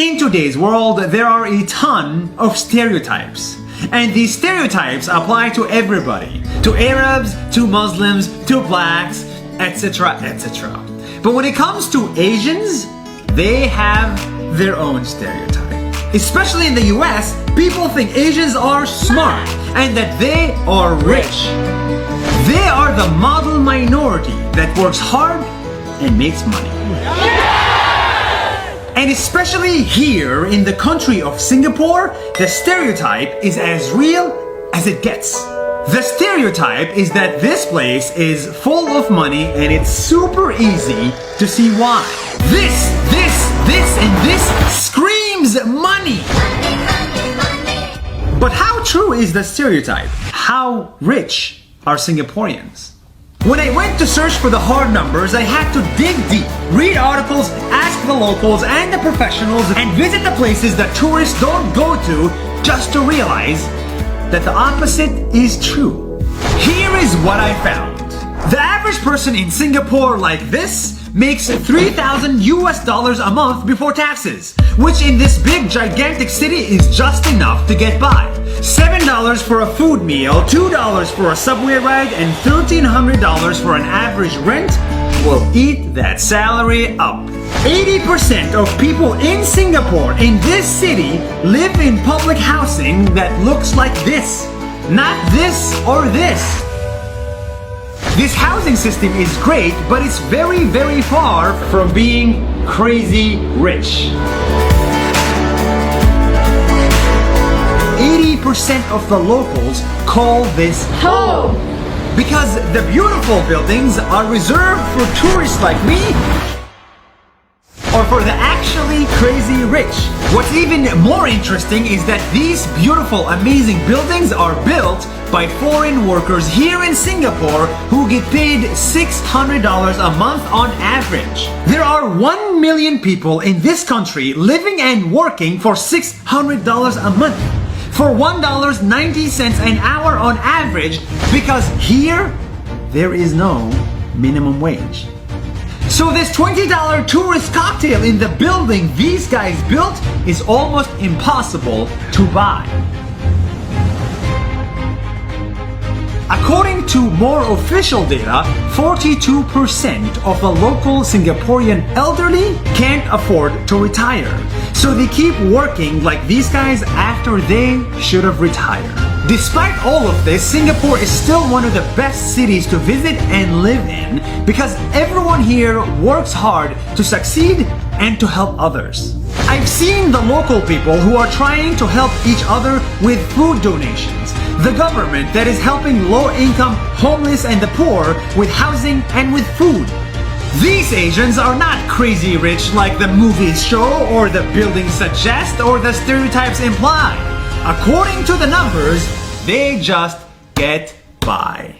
In today's world, there are a ton of stereotypes. And these stereotypes apply to everybody. To Arabs, to Muslims, to blacks, etc., etc. But when it comes to Asians, they have their own stereotype. Especially in the US, people think Asians are smart and that they are rich. They are the model minority that works hard and makes money. And especially here in the country of Singapore, the stereotype is as real as it gets. The stereotype is that this place is full of money and it's super easy to see why. This, and this screams money! But how true is the stereotype? How rich are Singaporeans? When I went to search for the hard numbers, I had to dig deep, read articles, ask the locals and the professionals, and visit the places that tourists don't go to just to realize that the opposite is true. Here is what I found. The average person in Singapore like this makes $3,000 a month before taxes, which in this big gigantic city is just enough to get by. $7 for a food meal, $2 for a subway ride, and $1,300 for an average rent will eat that salary up. 80% of people in Singapore, in this city, live in public housing that looks like this. Not this or this. This housing system is great, but it's very, very far from being crazy rich. 80% of the locals call this home because the beautiful buildings are reserved for tourists like me or for the actually crazy rich. What's even more interesting is that these beautiful, amazing buildings are built by foreign workers here in Singapore who get paid $600 a month on average. There are 1 million people in this country living and working for $600 a month. For $1.90 an hour on average, because here, there is no minimum wage. So this $20 tourist cocktail in the building these guys built is almost impossible to buy. According to more official data, 42% of the local Singaporean elderly can't afford to retire. So they keep working like these guys after they should have retired. Despite all of this, Singapore is still one of the best cities to visit and live in because everyone here works hard to succeed and to help others. I've seen the local people who are trying to help each other with food donations. The government that is helping low-income, homeless, and the poor with housing and with food. These Asians are not crazy rich like the movies show or the buildings suggest or the stereotypes imply. According to the numbers, they just get by.